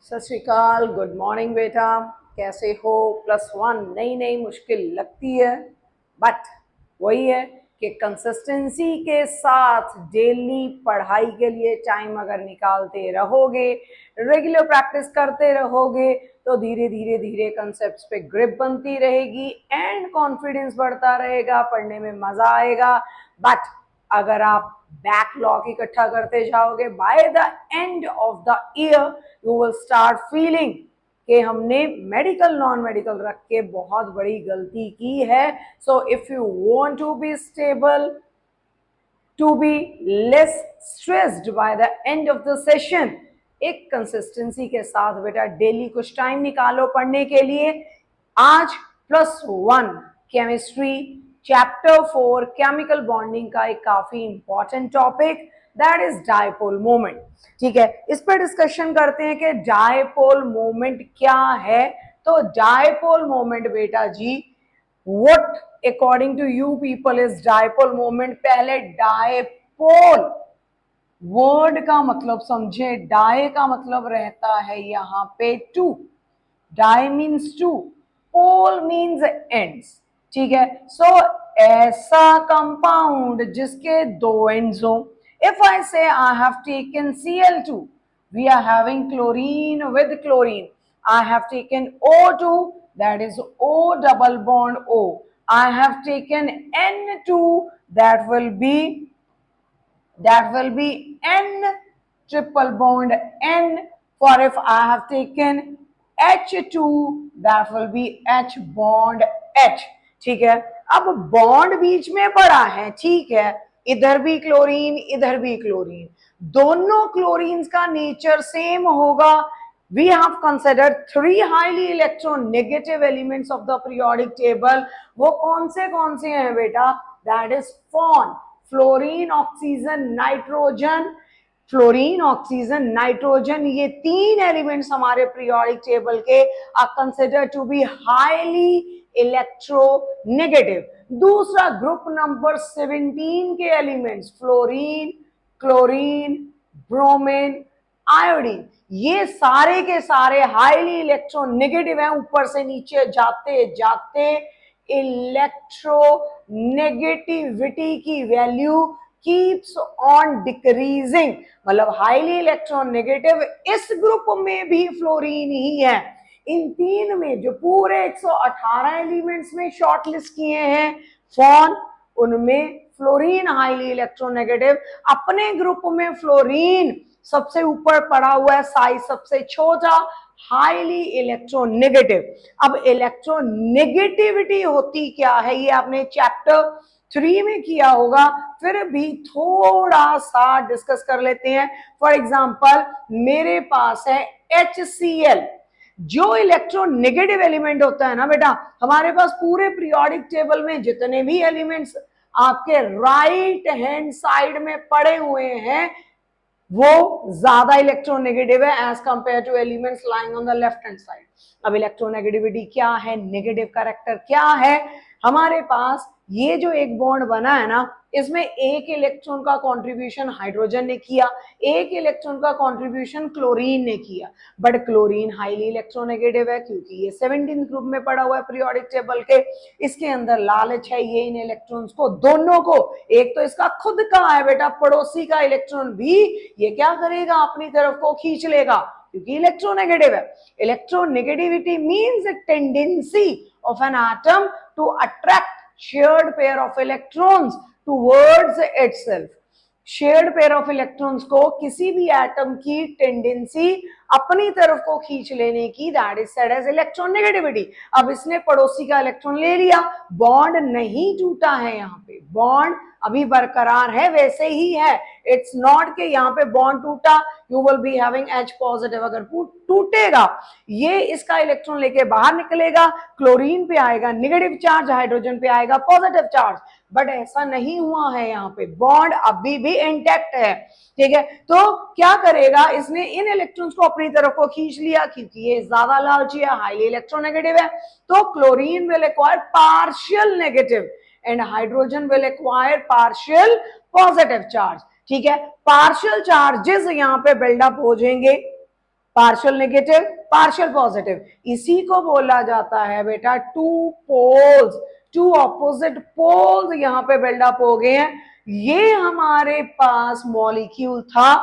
सत श्री अकाल, good morning बेटा। कैसे हो? +1 नई नई मुश्किल लगती है, बट वही है कि कंसिस्टेंसी के साथ डेली पढ़ाई के लिए टाइम अगर निकालते रहोगे, रेगुलर प्रैक्टिस करते रहोगे, तो धीरे धीरे धीरे कंसेप्ट्स पे ग्रिप बनती रहेगी एंड कॉन्फिडेंस बढ़ता रहेगा, पढ़ने में मजा आएगा। बट अगर आप बैकलॉग इकट्ठा करते जाओगे, bye the end of the year you will start feeling कि हमने मेडिकल नॉन मेडिकल रख के बहुत बड़ी गलती की है। So if you want to be stable, to be less stressed by the end of the session, एक कंसिस्टेंसी के साथ बेटा डेली कुछ टाइम निकालो पढ़ने के लिए। आज +1 केमिस्ट्री चैप्टर 4 केमिकल बॉन्डिंग का एक काफी important topic, that is dipole moment. ठीक है, इस पर डिस्कशन करते हैं कि डायपोल मोमेंट क्या है। तो डायपोल मोमेंट बेटा जी, what according to you people is dipole moment? पहले डायपोल वर्ड का मतलब समझे। डाई का मतलब रहता है यहां पे two, di means two, pole means ends. ठीक है, सो ऐसा कंपाउंड जिसके दो एंड्स हो। इफ आई से आई have taken Cl2, we are having chlorine with chlorine. I have taken O2, that is O double bond O. I have taken N2, that will be N triple bond N. For if I have taken H2, that will be H bond H. ठीक है, अब bond बीच में पड़ा है, ठीक है, इधर भी क्लोरीन इधर भी क्लोरीन, दोनों क्लोरीन्स का नेचर सेम होगा। We have considered 3 highly electronegative elements of the periodic table. वो कौन से हैं बेटा? That is FON, fluorine, oxygen, nitrogen. Fluorine, oxygen, nitrogen, ये 3 एलिमेंट्स हमारे पीरियोडिक टेबल के are considered to be highly electronegative. दूसरा ग्रुप नंबर 17 के elements fluorine, chlorine, bromine, iodine, ये सारे के सारे हाईली इलेक्ट्रोनेगेटिव हैं। ऊपर से नीचे जाते जाते इलेक्ट्रोनेगेटिविटी की वैल्यू कीप्स ऑन डिक्रीजिंग, मतलब हाईली इलेक्ट्रोनेगेटिव इस ग्रुप में भी फ्लोरीन ही है। इन 3 में जो पूरे 118 एलिमेंट्स में शॉर्टलिस्ट किए हैं फॉन, उनमें फ्लोरीन हाईली इलेक्ट्रोनेगेटिव। अपने ग्रुप में फ्लोरीन सबसे ऊपर पड़ा हुआ है, साइज सबसे छोटा, हाईली इलेक्ट्रोनेगेटिव। अब इलेक्ट्रोनेगेटिविटी होती क्या है ये आपने चैप्टर 3 में किया होगा, फिर भी थोड़ा सा डिस्कस कर लेते हैं। फॉर एग्जांपल मेरे पास है HCl, जो इलेक्ट्रोनेगेटिव एलिमेंट होता है ना बेटा, हमारे पास पूरे पीरियोडिक टेबल में जितने भी एलिमेंट्स आपके राइट हैंड साइड में पड़े हुए हैं वो ज्यादा इलेक्ट्रोनेगेटिव है as compare to elements lying on the left hand side. अब इलेक्ट्रोनेगेटिविटी क्या है, नेगेटिव कैरेक्टर क्या है? हमारे पास ये जो एक बॉन्ड बना है ना, इसमें एक इलेक्ट्रॉन का कंट्रीब्यूशन हाइड्रोजन ने किया, एक इलेक्ट्रॉन का कंट्रीब्यूशन क्लोरीन ने किया, बट क्लोरीन हाईली इलेक्ट्रोनेगेटिव है क्योंकि ये 17 ग्रुप में पड़ा हुआ है पीरियोडिक टेबल के। इसके अंदर लालच है ये इन इलेक्ट्रॉन्स को, दोनों को, एक तो इसका खुद का है बेटा, पड़ोसी का इलेक्ट्रॉन भी ये क्या करेगा, अपनी तरफ को खींच लेगा क्योंकि इलेक्ट्रोनेगेटिव है। Electronegativity means a tendency of an atom to attract shared pair of electrons towards itself। Shared pair of electrons को किसी भी एटम की टेंडेंसी अपनी तरफ को खींच लेने की, that is said as electronegativity. अब इसने पड़ोसी का इलेक्ट्रॉन ले लिया, बॉन्ड नहीं टूटा है, यहाँ पे बॉन्ड अभी बरकरार है, वैसे ही है। इट्स नॉट कि यहाँ पे बॉन्ड टूटा you will be having H positive. अगर टूटेगा ये इसका इलेक्ट्रॉन लेके बाहर निकलेगा, क्लोरीन पे आएगा नेगेटिव चार्ज, हाइड्रोजन पे आएगा पॉजिटिव चार्ज, बट ऐसा नहीं हुआ है, यहाँ पे बॉन्ड अभी भी इंटैक्ट है। ठीक है, तो क्या करेगा, इसने इन इलेक्ट्रॉन्स को अपनी तरफ को खींच लिया क्योंकि ये ज्यादा लालची है, हाईली इलेक्ट्रोनेगेटिव है, तो chlorine will acquire partial negative and hydrogen will acquire partial positive charge. ठीक है, पार्शियल चार्जेस यहाँ पे बिल्डअप हो जाएंगे पार्शियल नेगेटिव, पार्शियल पॉजिटिव, इसी को बोला जाता है बेटा two poles, two opposite poles यहां पे बिल्डअप हो गए हैं। ये हमारे पास मॉलिक्यूल था,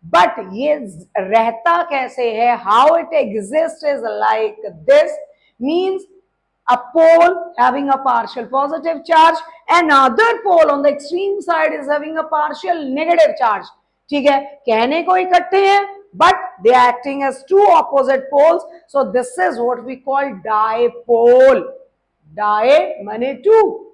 बट ये रहता कैसे है, how it exist is like this, means a pole having a partial positive charge, another pole on the extreme side is having a partial negative charge। ठीक है, कहने को इकट्ठे हैं but they are acting as two opposite poles, so this is what we call dipole। di माने two,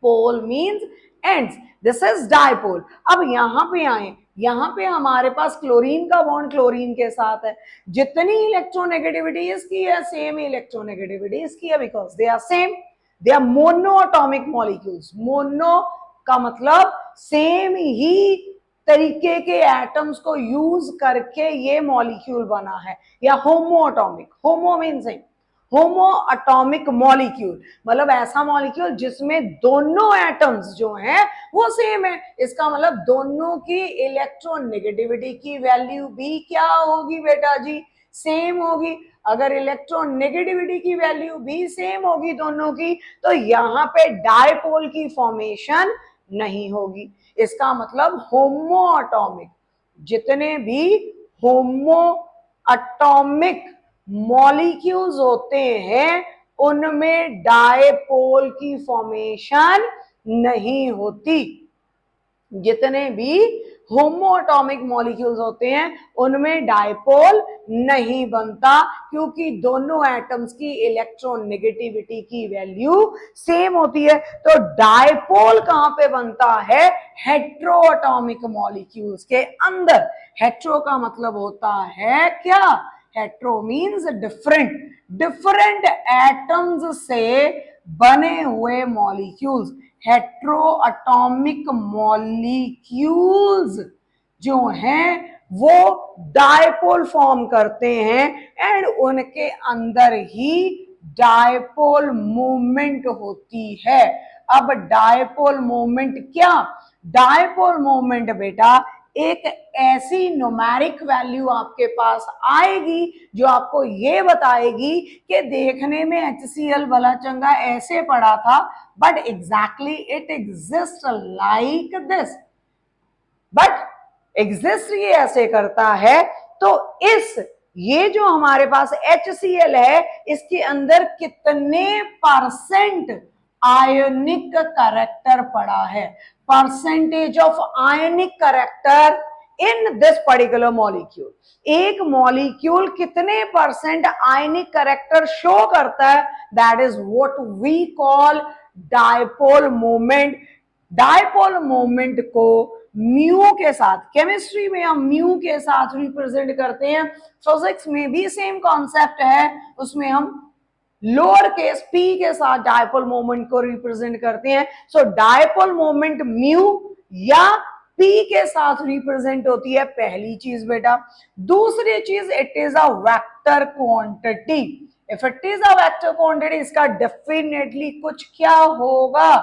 pole means ends, this is dipole। अब यहां पे आए, यहां पे हमारे पास क्लोरीन का बॉन्ड क्लोरीन के साथ है, जितनी इलेक्ट्रोनेगेटिविटी इसकी है सेम इलेक्ट्रोनेगेटिविटी इसकी है, because they are same, they are monoatomic molecules. Mono का मतलब सेम ही तरीके के एटम्स को यूज करके ये मॉलिक्यूल बना है, या homoatomic, homo mean same, homo atomic molecule मतलब ऐसा मॉलिक्यूल जिसमें दोनों एटम्स जो हैं वो सेम है। इसका मतलब दोनों की इलेक्ट्रोनेगेटिविटी की वैल्यू भी क्या होगी बेटा जी, सेम होगी। अगर इलेक्ट्रोनेगेटिविटी की वैल्यू भी सेम होगी दोनों की, तो यहाँ पे डायपोल की फॉर्मेशन नहीं होगी। इसका मतलब होमो एटॉमिक, जितने भी होमो एटॉमिक मॉलिक्यूल्स होते हैं उनमें डायपोल की फॉर्मेशन नहीं होती। जितने भी होमोएटॉमिक मॉलिक्यूल्स होते हैं उनमें डायपोल नहीं बनता, क्योंकि दोनों एटम्स की इलेक्ट्रोनेगेटिविटी की वैल्यू सेम होती है। तो डायपोल कहां पे बनता है, हेट्रोएटॉमिक मॉलिक्यूल्स के अंदर। हेट्रो का मतलब होता है क्या, hetero means different, different atoms से बने हुए मॉलिक्यूल्स। हेट्रोएटॉमिक मॉलिक्यूल्स जो हैं वो डायपोल फॉर्म करते हैं एंड उनके अंदर ही डायपोल मूवमेंट होती है। अब डायपोल मूवमेंट क्या, डायपोल मूवमेंट बेटा एक ऐसी न्यूमेरिक वैल्यू आपके पास आएगी जो आपको ये बताएगी कि देखने में HCl वाला चंगा ऐसे पड़ा था, but exactly it exist like this, but exist ये ऐसे करता है। तो इस ये जो हमारे पास HCl है इसके अंदर कितने परसेंट आयोनिक करेक्टर पड़ा है, percentage of ionic character in this particular molecule. एक मॉलिक्यूल कितने परसेंट आयोनिक करेक्टर शो करता है, that is what we call dipole moment. Dipole moment को म्यू के साथ, केमिस्ट्री में हम म्यू के साथ रिप्रेजेंट करते हैं, फिजिक्स में भी सेम कॉन्सेप्ट है, उसमें हम लोअर केस p के साथ डायपोल मोमेंट को रिप्रेजेंट करते हैं। सो डायपोल मोमेंट म्यू या p के साथ रिप्रेजेंट होती है, पहली चीज बेटा। दूसरी चीज, it is a vector quantity. If it is a vector quantity, इसका डेफिनेटली कुछ क्या होगा,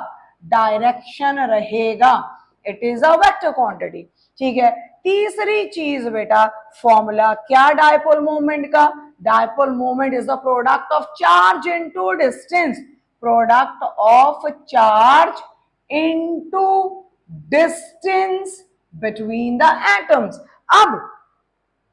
डायरेक्शन रहेगा। It is a vector quantity, ठीक है। तीसरी चीज बेटा, फॉर्मूला क्या डायपोल मोमेंट का, dipole moment is the product of charge into distance, product of charge into distance between the atoms. अब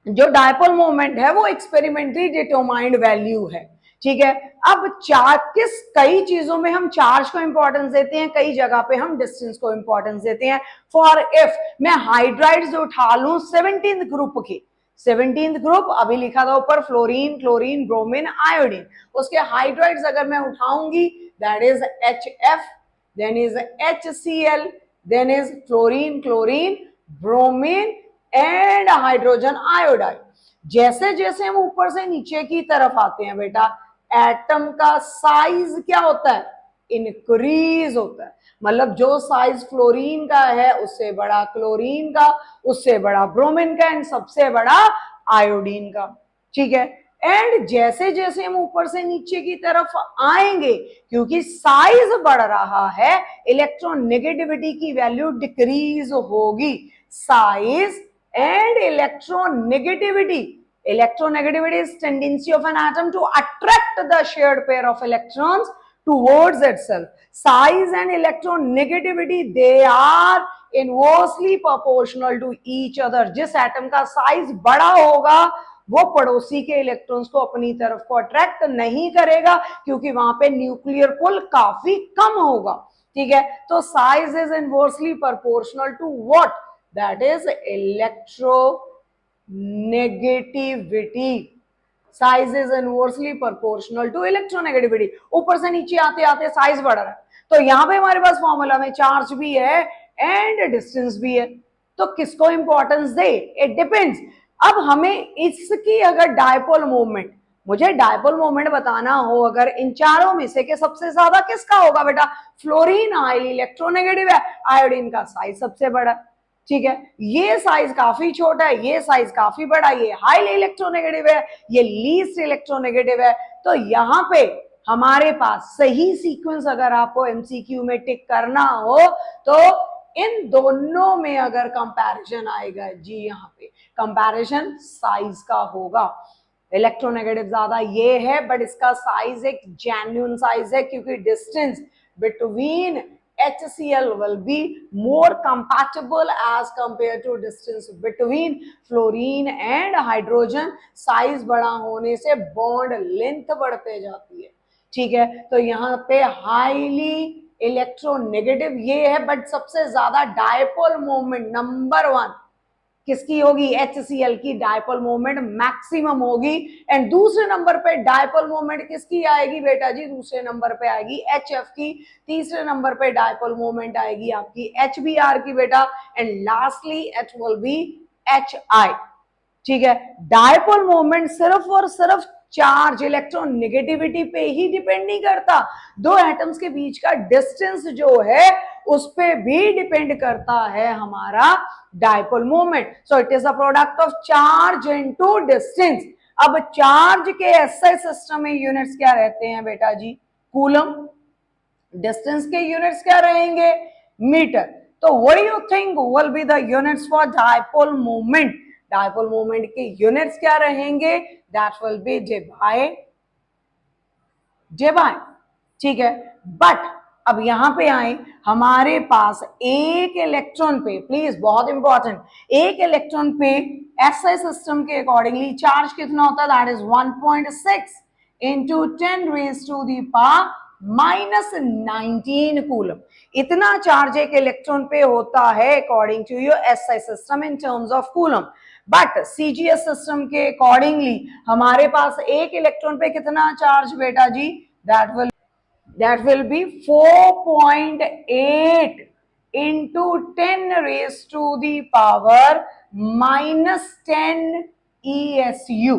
जो डायपोल मोमेंट है वो एक्सपेरिमेंटली डिटरमाइंड वैल्यू है, ठीक है। अब चार्ज कई चीजों में हम चार्ज को इंपॉर्टेंस देते हैं, कई जगह पे हम डिस्टेंस को इंपॉर्टेंस देते हैं। फॉर इफ मैं हाइड्राइड्स उठा लूं 17th ग्रुप की, 17th ग्रुप अभी लिखा था ऊपर, फ्लोरीन, क्लोरीन, ब्रोमीन, आयोडीन, उसके हाइड्राइड्स अगर मैं उठाऊंगी that is HF, then is HCl, then is fluorine, chlorine, bromine and hydrogen iodide. जैसे जैसे हम ऊपर से नीचे की तरफ आते हैं बेटा, एटम का साइज क्या होता है, इंक्रीज होता है। मतलब जो साइज फ्लोरीन का है उससे बड़ा क्लोरीन का, उससे बड़ा ब्रोमीन का एंड सबसे बड़ा आयोडीन का, ठीक है। एंड जैसे जैसे हम ऊपर से नीचे की तरफ आएंगे, क्योंकि साइज बढ़ रहा है, इलेक्ट्रोनेगेटिविटी की वैल्यू डिक्रीज होगी। Size and electronegativity Electronegativity is tendency of an atom to attract the shared pair of electrons towards itself. Size and electronegativity, they are inversely proportional to each other. जिस atom का size बड़ा होगा वो पड़ोसी के electrons को अपनी तरफ को अट्रैक्ट नहीं करेगा, क्योंकि वहां पे न्यूक्लियर पुल काफी कम होगा. ठीक है, तो size is inversely proportional to what? That is electronegativity. Size is inversely proportional to electronegativity. ऊपर से नीचे आते आते साइज बढ़ रहा है, तो यहां पे हमारे पास फॉर्मूला में चार्ज भी है एंड डिस्टेंस भी है, तो किसको इंपॉर्टेंस दे? It depends. अब हमें इसकी अगर डायपोल मोमेंट, मुझे डायपोल मोमेंट बताना हो अगर इन चारों में से कि सबसे ज्यादा किसका होगा बेटा? फ्लोरीन हाईली इलेक्ट्रोनेगेटिव है, आयोडीन का साइज सबसे बड़ा. ठीक है, ये साइज काफी छोटा है, ये साइज काफी बड़ा, ये हाईली इलेक्ट्रोनेगेटिव है, ये लीस्ट इलेक्ट्रोनेगेटिव है. तो यहाँ पे हमारे पास सही सीक्वेंस अगर आपको एमसीक्यू में टिक करना हो तो इन दोनों में अगर कंपैरिजन आएगा जी, यहाँ पे कंपैरिजन साइज का होगा. इलेक्ट्रोनेगेटिव ज्यादा ये है, बट इसका साइज एक जेन्युइन साइज है, क्योंकि distance between HCl will be more compatible as compared to distance between fluorine and hydrogen. Size बड़ा होने से बॉन्ड लेंथ बढ़ते जाती है. ठीक है, तो यहाँ पे हाईली इलेक्ट्रोनेगेटिव ये है, बट सबसे ज्यादा डायपोल मोमेंट नंबर 1 किसकी होगी? HCl की डायपोल मोमेंट मैक्सिमम होगी. एंड दूसरे नंबर पे डायपोल मोमेंट किसकी आएगी बेटा जी? दूसरे नंबर पे आएगी HF की. तीसरे नंबर पे डायपोल मोमेंट आएगी आपकी HBr की बेटा. And lastly it will B HI. ठीक है, डायपोल मोमेंट सिर्फ और सिर्फ चार्ज इलेक्ट्रॉन नेगेटिविटी पे ही डिपेंड नहीं करता, दो एटम्स के बीच का डिस्टेंस जो है उस पे भी डिपेंड करता है हमारा dipole moment. So it is a product of charge into distance. अब चार्ज के एसआई सिस्टम में यूनिट्स क्या रहते हैं बेटा जी? कूलम. डिस्टेंस के यूनिट्स क्या रहेंगे? मीटर. तो what do you think will be the units for dipole moment? Dipole moment के यूनिट्स क्या रहेंगे? That will be debye. ठीक है, बट अब यहां पे आए, हमारे पास एक इलेक्ट्रॉन पे, प्लीज बहुत इंपॉर्टेंट, एक इलेक्ट्रॉन पे एसआई सिस्टम के अकॉर्डिंगली चार्ज कितना होता है? That is 1.6 into 10 raise to the power -19 coulomb. इतना चार्ज एक इलेक्ट्रॉन पे होता है according to your SI system in terms of coulomb. But CGS system के अकॉर्डिंगली हमारे पास एक इलेक्ट्रॉन पे कितना चार्ज बेटा जी? that will be 4.8 into 10 raised to the power -10 ESU.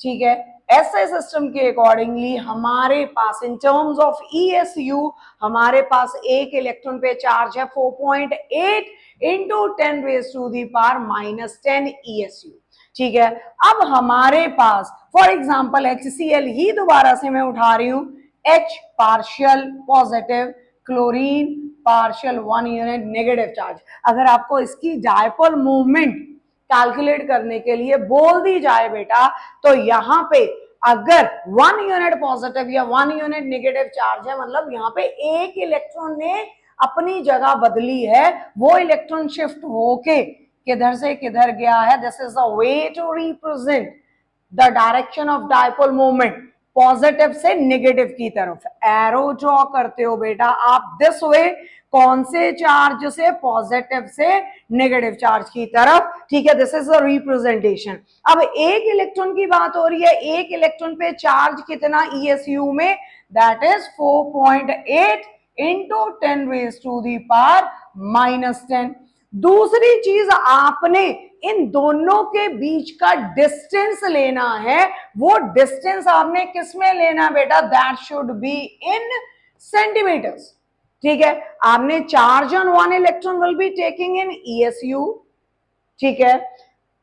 ठीक है, एसआई सिस्टम के अकॉर्डिंगली हमारे पास इन टर्म्स ऑफ ESU हमारे पास एक इलेक्ट्रॉन पे चार्ज है 4.8 into 10 raise to the power -10 ESU. ठीक है, अब हमारे पास फॉर एग्जांपल HCl ही दोबारा से मैं उठा रही हूं. H partial positive, chlorine partial 1 unit negative charge. अगर आपको इसकी डायपोल मूवमेंट कैलकुलेट करने के लिए बोल दी जाए बेटा, तो यहाँ पे अगर 1 यूनिट पॉजिटिव या 1 यूनिट नेगेटिव चार्ज है, मतलब यहाँ पे एक इलेक्ट्रॉन ने अपनी जगह बदली है, वो इलेक्ट्रॉन शिफ्ट होके किधर से किधर गया है. This is a way to represent the direction of dipole movement. Positive से नेगेटिव की तरफ एरो ड्रॉ करते हो बेटा आप दिस वे. कौन से चार्ज से? पॉजिटिव से नेगेटिव चार्ज की तरफ. ठीक है, दिस इज अ रिप्रेजेंटेशन. अब एक इलेक्ट्रॉन की बात हो रही है, एक इलेक्ट्रॉन पे चार्ज कितना ESU में? That is 4.8 into 10 raise to the power -10. दूसरी चीज आपने इन दोनों के बीच का डिस्टेंस लेना है. वो डिस्टेंस आपने किस में लेना बेटा? That should be in centimeters. ठीक है, आपने charge on 1 electron will be taking in ESU. ठीक है,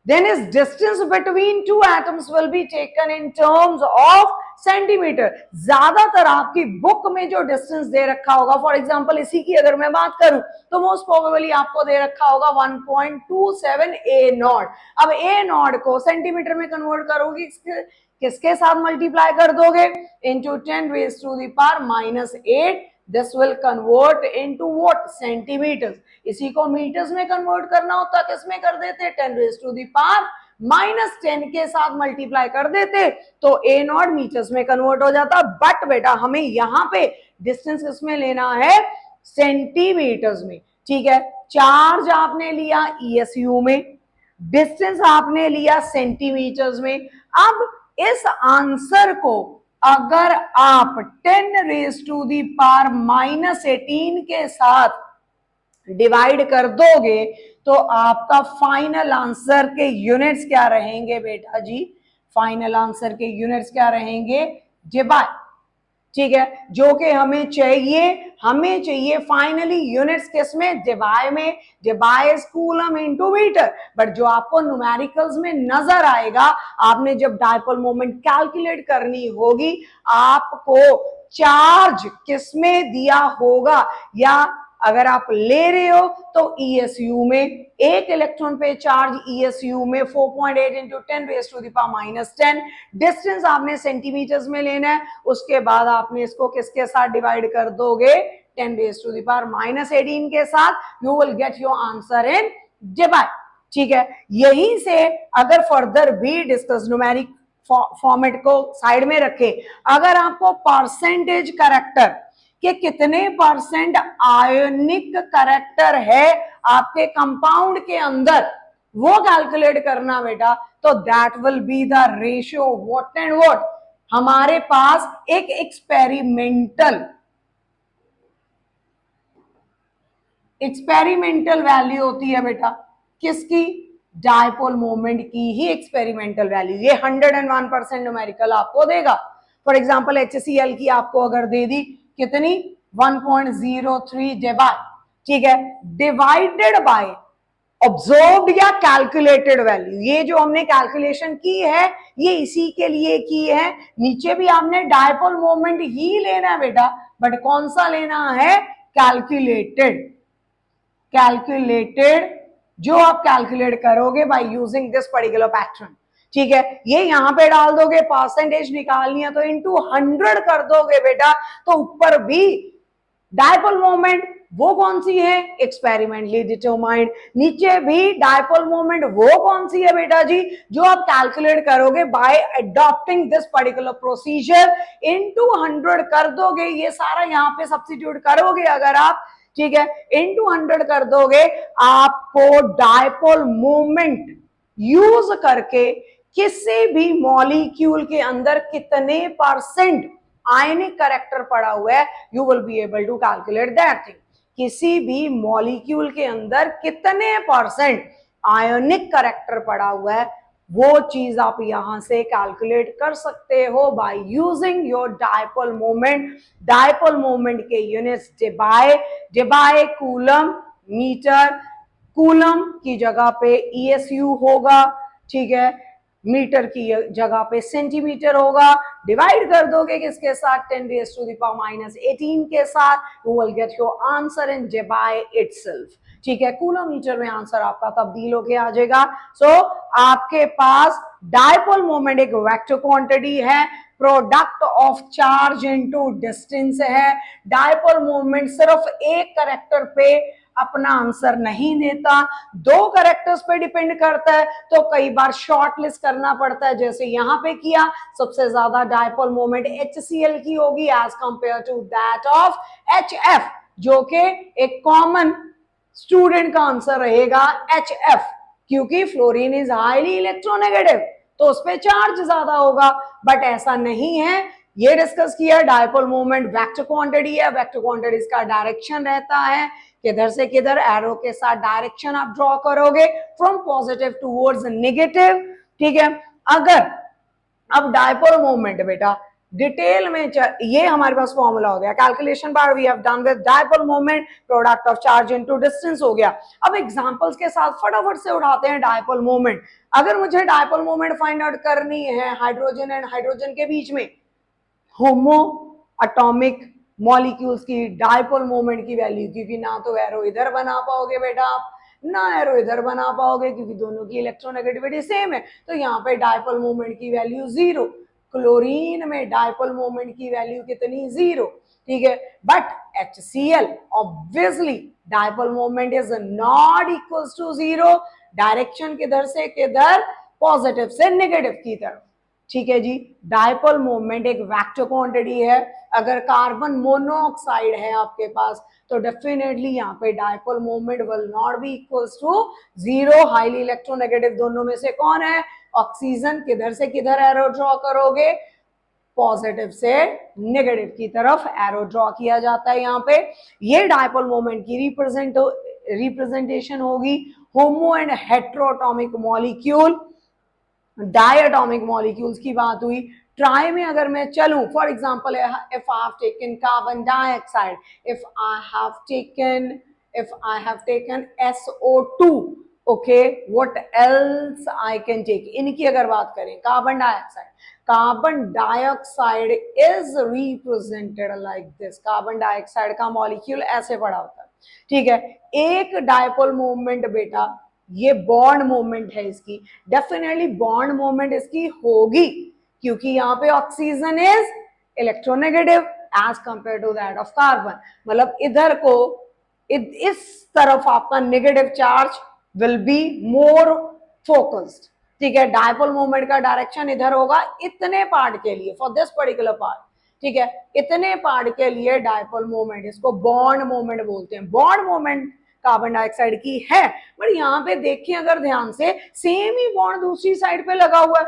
then is distance between two atoms will be taken in terms of centimetre. ज्यादातर आपकी बुक में जो डिस्टेंस दे रखा होगा, फॉर एग्जांपल इसी की अगर मैं बात करूं तो मोस्ट प्रोबेबली आपको दे रखा होगा 1.27 ए नॉट। अब ए नॉट को सेंटीमीटर में कन्वर्ट करोगे किसके साथ मल्टीप्लाई कर दोगे, into 10 raise to the power -8, this will convert into what, centimeters. इसी को मीटर्स में कन्वर्ट करना होता किसमें कर देते, 10 रेज टू द पावर -10 के साथ मल्टीप्लाई कर देते तो ए नॉट मीटर्स में कन्वर्ट हो जाता। बट बेटा हमें यहां पे डिस्टेंस किसमें लेना है, सेंटीमीटर्स में। ठीक है, चार्ज आपने लिया ईएसयू में, डिस्टेंस आपने लिया सेंटीमीटर्स में। अब इस आंसर को अगर आप 10 रेज टू दी पावर -18 के साथ डिवाइड कर दोगे तो आपका फाइनल आंसर के यूनिट्स क्या रहेंगे बेटा जी, फाइनल आंसर के यूनिट्स क्या रहेंगे, जेबाय। ठीक है, जो कि हमें चाहिए फाइनली यूनिट्स किसमें, जेबाय में। Debye is coulomb into metre. But जो आपको न्यूमेरिकल्स में नजर आएगा, आपने जब डायपोल मोमेंट कैलकुलेट करनी होगी, आपको चार्ज किसमें दिया होगा, या अगर आप ले रहे हो तो ईएसयू में, एक इलेक्ट्रॉन पे चार्ज ईएसयू में 4.8 into 10 raise to the power -10। Distance आपने सेंटीमीटर्स में लेना है, उसके बाद आपने इसको किसके साथ डिवाइड कर दोगे, 10 रेज टू द पावर -18 के साथ। You will get your answer in divide. ठीक है, यहीं से अगर फर्दर भी डिस्कस न्यूमेरिक फॉर्मेट को साइड में रखे, अगर आपको परसेंटेज करेक्टर कि कितने परसेंट आयोनिक करेक्टर है आपके कंपाउंड के अंदर, वो कैलकुलेट करना बेटा, तो that will be the ratio what and what. हमारे पास एक एक्सपेरिमेंटल वैल्यू होती है बेटा, किसकी, डायपोल मोमेंट की ही एक्सपेरिमेंटल वैल्यू। ये 101% न्यूमेरिकल आपको देगा। फॉर एग्जांपल HCl की आपको अगर दे दी कितनी, 1.03 जेबाय। ठीक है, डिवाइडेड बाय ऑब्जर्व्ड या कैलकुलेटेड वैल्यू। ये जो हमने कैलकुलेशन की है ये इसी के लिए की है। नीचे भी आपने डायपोल मोमेंट ही लेना है बेटा, बट कौन सा लेना है, कैलकुलेटेड जो आप कैलकुलेट करोगे by using this particular pattern. ठीक है, ये यहां पे डाल दोगे, परसेंटेज निकालनी है तो इनटू 100 कर दोगे बेटा, तो ऊपर भी डायपोल मोमेंट वो कौन सी है, एक्सपेरिमेंटली डिटरमाइंड। नीचे भी डायपोल मोमेंट वो कौन सी है बेटा जी, जो आप कैलकुलेट करोगे bye adopting this particular procedure, into 100 कर दोगे। ये सारा यहां पे सब्स्टिट्यूट करोगे अगर आप, ठीक है, इनटू 100 कर दोगे, आपको डायपोल मोमेंट यूज करके किसी भी मॉलिक्यूल के अंदर कितने परसेंट आयनिक करेक्टर पड़ा हुआ है, you will be able to calculate that thing. किसी भी मॉलिक्यूल के अंदर कितने परसेंट आयोनिक करेक्टर पड़ा हुआ है, वो चीज आप यहां से कैलकुलेट कर सकते हो by using your dipole moment. Dipole moment के यूनिट्स जेबाय कूलम मीटर, कूलम की जगह पे ईएसयू होगा, ठीक है, मीटर की जगह पे सेंटीमीटर होगा। डिवाइड कर दोगे किसके साथ, 10 रेज टू द पावर -18 के साथ, you will get your answer in debye itself. ठीक है, कूलोमीटर में आंसर आपका तब्दील होके आ जाएगा। सो आपके पास डायपोल मोमेंट एक वेक्टर क्वांटिटी है, product of charge into distance है। डायपोल मोमेंट सिर्फ एक करेक्टर पे अपना आंसर नहीं देता, दो करेक्टर्स पे डिपेंड करता है, तो कई बार शॉर्ट लिस्ट करना पड़ता है, जैसे यहां पे किया। सबसे ज्यादा डायपोल मोमेंट HCl की होगी as compare to that of HF, जो कि एक कॉमन स्टूडेंट का आंसर रहेगा HF, क्योंकि फ्लोरीन इज हाईली इलेक्ट्रोनेगेटिव, तो उस पर चार्ज ज्यादा होगा। बट ऐसा नहीं है, ये डिस्कस किया, डायपोल मोमेंट वेक्टर क्वांटिटी है। वेक्टर क्वांटिटी का डायरेक्शन रहता है, किधर से किधर, एरो के साथ डायरेक्शन आप ड्रॉ करोगे फ्रॉम पॉजिटिव टूवर्ड्स नेगेटिव। ठीक है, अगर अब डायपोल मोमेंट बेटा डिटेल में ये हमारे पास फॉर्मूला हो गया, कैलकुलेशन बार we have done with dipole moment, product of charge into distance हो गया। अब एग्जांपल्स के साथ फटाफट से उठाते हैं डायपोल मोमेंट। अगर मुझे डायपोल मोमेंट फाइंड आउट करनी है हाइड्रोजन एंड हाइड्रोजन के बीच में, होमो एटॉमिक मॉलिक्यूल्स की डायपोल मोमेंट की वैल्यू, क्योंकि ना तो एरो इधर बना पाओगे बेटा आप, ना एरो इधर बना पाओगे, क्योंकि दोनों की इलेक्ट्रोनेगेटिविटी सेम है, तो यहाँ पे डायपोल मोमेंट की वैल्यू 0। क्लोरीन में डायपोल मोमेंट की वैल्यू कितनी? 0। ठीक है, but HCl obviously dipole moment is not equals to 0। Direction किधर से किधर? पॉजिटिव से नेगेटिव की तरफ। ठीक है जी, डायपोल मोमेंट एक वेक्टर क्वांटिटी है। अगर कार्बन मोनोऑक्साइड है आपके पास तो डेफिनेटली यहाँ पे dipole moment will not be equals to 0। Highly electronegative दोनों में से कौन है? ऑक्सीजन। किधर से किधर एरो ड्रॉ करोगे? पॉजिटिव से नेगेटिव की तरफ एरो ड्रॉ किया जाता है यहाँ पे। ये डायपोल मोमेंट की रिप्रेजेंटेशन होगी। होमो and heteroatomic molecule, diatomic molecules की बात हुई। ट्राई में अगर मैं चलूं, for example if I have taken carbon dioxide, if I have taken SO2, okay, what else I can take? इनकी अगर बात करें, carbon dioxide is represented like this. Carbon dioxide का मॉलिक्यूल ऐसे पड़ा होता है। ठीक है, एक डायपोल मूवमेंट बेटा, ये बॉन्ड मूवमेंट है इसकी, डेफिनेटली बॉन्ड मूवमेंट इसकी होगी, क्योंकि यहाँ पे oxygen is electronegative as compare to that of carbon. मतलब इधर को इस तरफ आपका negative charge will be more focused. ठीक है, डायपोल मोमेंट का डायरेक्शन इधर होगा इतने पार्ट के लिए, फॉर दिस पर्टिकुलर पार्ट। ठीक है, इतने पार्ट के लिए डायपोल मोमेंट, इसको बॉन्ड मोमेंट बोलते हैं। बॉन्ड मोमेंट कार्बन डाइऑक्साइड की है, बट यहाँ पे देखें अगर ध्यान से, सेम ही बॉन्ड दूसरी साइड पे लगा हुआ है।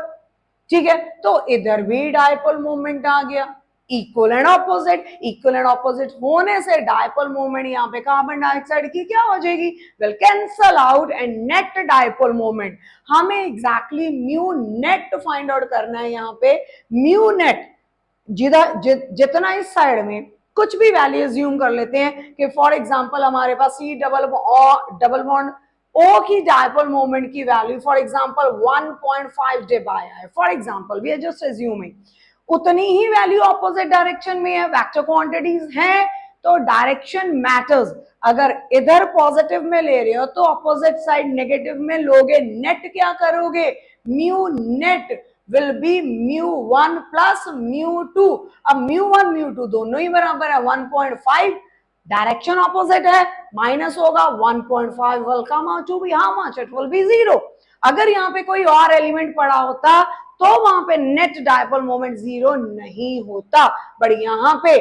ठीक है, तो इधर भी डायपोल मोमेंट आ गया। इक्वल एंड ऑपोजिट होने से डायपोल मोमेंट यहाँ पे कार्बन डाइऑक्साइड की क्या हो जाएगी? Well cancel out and net dipole moment. हमें exactly mu net find out करना है यहाँ पे। म्यू नेट जितना इस साइड में कुछ भी वैल्यू एज्यूम कर लेते हैं कि फॉर एग्जांपल हमारे पास सी डबल बॉन्ड ओ की डायपोल मोमेंट की वैल्यू फॉर एग्जांपल 1.5 डिब आया है, for example we are just assuming, उतनी ही वैल्यू ऑपोजिट डायरेक्शन में है, वेक्टर क्वांटिटीज हैं, तो डायरेक्शन मैटर्स। अगर इधर पॉजिटिव में ले रहे हो तो ऑपोजिट साइड नेगेटिव में लोगे, नेट क्या करोगे? Mu net will be mu1 plus mu2। अब mu1 mu2 दोनों ही बराबर है 1.5, डायरेक्शन ऑपोजिट है, माइनस होगा 1.5 will come out to be how much? It will be 0। अगर यहाँ पे कोई और एलिमेंट पड़ा होता तो वहां पे नेट डायपोल मोमेंट 0 नहीं होता, बट यहाँ पे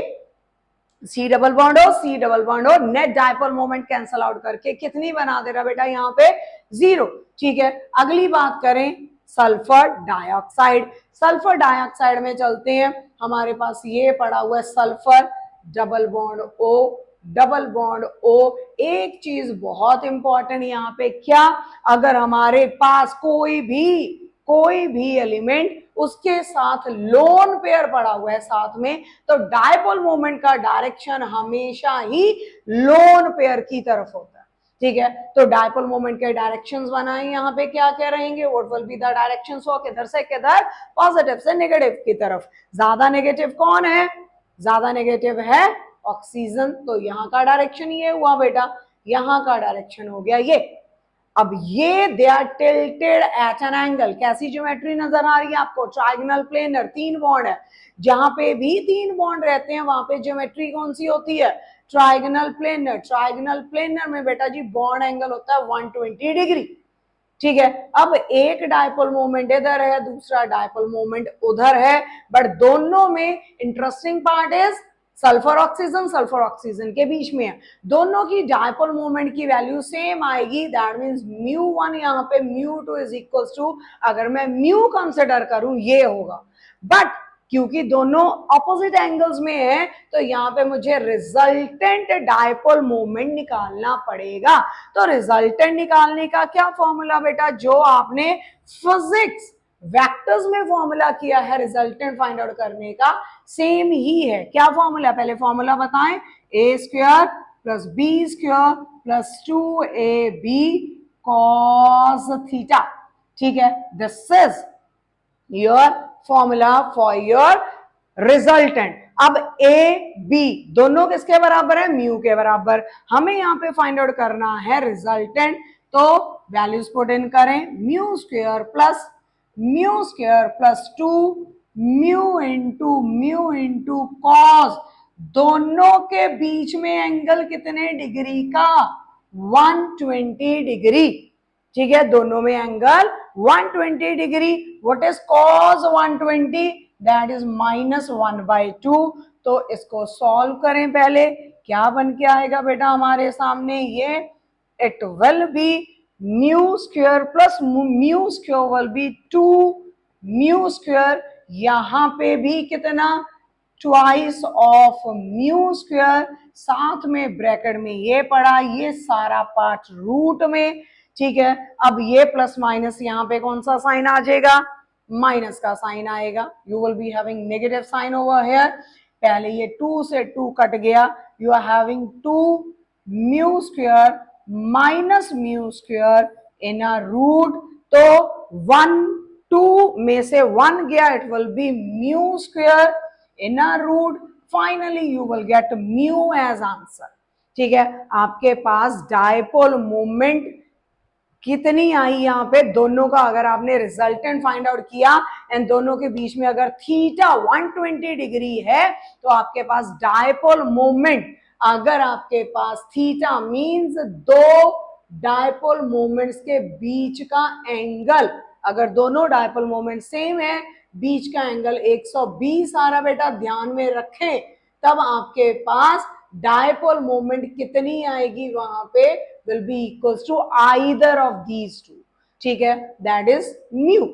सी डबल बॉन्ड हो, net dipole moment cancel out करके कितनी बना दे रहा बेटा? यहाँ पे 0। ठीक है, अगली बात करें सल्फर डाइऑक्साइड। सल्फर डाइऑक्साइड में चलते हैं, हमारे पास ये पड़ा हुआ है सल्फर डबल बॉन्ड ओ। एक चीज बहुत इंपॉर्टेंट यहाँ पे, क्या? अगर हमारे पास कोई भी एलिमेंट उसके साथ लोन पेयर पड़ा हुआ है साथ में, तो डायपोल मोमेंट का डायरेक्शन हमेशा ही लोन पेयर की तरफ होता है। ठीक है, तो डायपोल मोमेंट के डायरेक्शंस बनाए, यहाँ पे क्या क्या रहेंगे? What will be the directions? हो किधर से किधर? पॉजिटिव से नेगेटिव की तरफ। ज्यादा नेगेटिव कौन है? ज्यादा नेगेटिव है ऑक्सीजन, तो यहाँ का डायरेक्शन ये हुआ बेटा, यहाँ का डायरेक्शन हो गया ये। अब ये they are tilted at an angle. कैसी ज्योमेट्री नजर आ रही है आपको? ट्राइगोनल प्लेनर, 3 बॉन्ड है, जहां पे भी 3 बॉन्ड रहते हैं वहां पे ज्योमेट्री कौन सी होती है? Trigonal planar. ट्राइगोनल प्लेनर में बेटा जी बॉन्ड एंगल होता है 120 डिग्री। ठीक है, अब एक डायपोल मोमेंट इधर है, दूसरा डायपोल मोमेंट उधर है, बट दोनों में interesting part is sulphur oxygen के बीच में है, दोनों की डायपोल मोमेंट की वैल्यू सेम आएगी। दैट मींस mu1 यहाँ पे mu2 इज इक्वल टू, अगर मैं म्यू कंसिडर करूं ये होगा, बट क्योंकि दोनों ऑपोजिट एंगल्स में है तो यहाँ पे मुझे रिजल्टेंट डायपोल मोमेंट निकालना पड़ेगा। तो रिजल्टेंट निकालने का क्या फॉर्मूला बेटा? जो आपने फिजिक्स वेक्टर्स में फॉर्मूला किया है रिजल्टेंट फाइंड आउट करने का, सेम ही है। क्या फॉर्मूला? पहले फॉर्मूला बताएं। A square plus b square plus 2ab cos theta. ठीक है, this is your formula for your resultant. अब ए बी दोनों किसके बराबर है, म्यू के बराबर। हमें यहाँ पे फाइंड आउट करना है रिजल्टेंट, तो वैल्यूज पुट इन करें, mu square plus 2 mu into cos, दोनों के बीच में एंगल कितने डिग्री का, 120 डिग्री। ठीक है, दोनों में angle 120 degree. What is cos 120, that is -1/2। तो इसको सॉल्व करें पहले, क्या बन के आएगा बेटा हमारे सामने ये, it will be mu square plus mu square will be 2 mu square, यहां पे भी कितना, ट्वाइस ऑफ म्यू स्क्वायर, साथ में ब्रैकेट में ये पड़ा, ये सारा पार्ट रूट में। ठीक है, अब ये प्लस माइनस यहाँ पे कौन सा साइन आ जाएगा, माइनस का साइन आएगा। You will be having negative sign over here, पहले ये 2 से 2 कट गया, you are having 2 mu square minus mu square in a root, तो 1 2 में से 1 गया, it will be mu square in a root, finally you will get mu as answer. ठीक है, आपके पास डायपोल मोमेंट कितनी आई यहाँ पे, दोनों का अगर आपने रिजल्टेंट फाइंड आउट किया एंड दोनों के बीच में अगर थीटा 120 डिग्री है, तो आपके पास डायपोल मोमेंट, अगर आपके पास थीटा मींस दो डायपोल मोमेंट्स के बीच का एंगल, अगर दोनों डायपोल मोमेंट सेम है, बीच का एंगल 120 आ रहा बेटा, ध्यान में रखें, तब आपके पास डायपोल मोमेंट कितनी आएगी वहां पे, will be equals to either of these two। ठीक है, that is mu।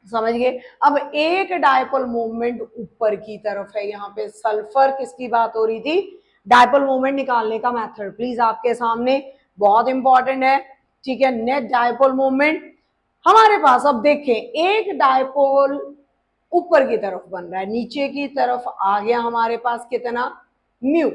समझ गए। अब एक डायपोल मोमेंट ऊपर की तरफ है, यहाँ पे सल्फर किसकी बात हो रही थी, डायपोल मोमेंट निकालने का मेथड प्लीज आपके सामने बहुत इंपॉर्टेंट है। ठीक है, नेट डायपोल मोमेंट हमारे पास, अब देखें एक डायपोल ऊपर की तरफ बन रहा है, नीचे की तरफ आ गया हमारे पास कितना, म्यू।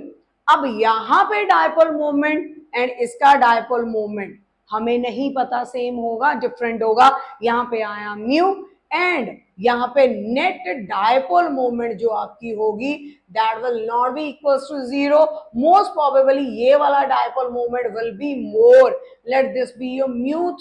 अब यहां पे डायपोल मोमेंट एंड इसका डायपोल मोमेंट हमें नहीं पता, सेम होगा डिफरेंट होगा, यहां पे आया म्यू एंड यहां पे नेट डायपोल मोमेंट जो आपकी होगी that will not be equals to 0, most probably ये वाला dipole moment will be more, let this be your mu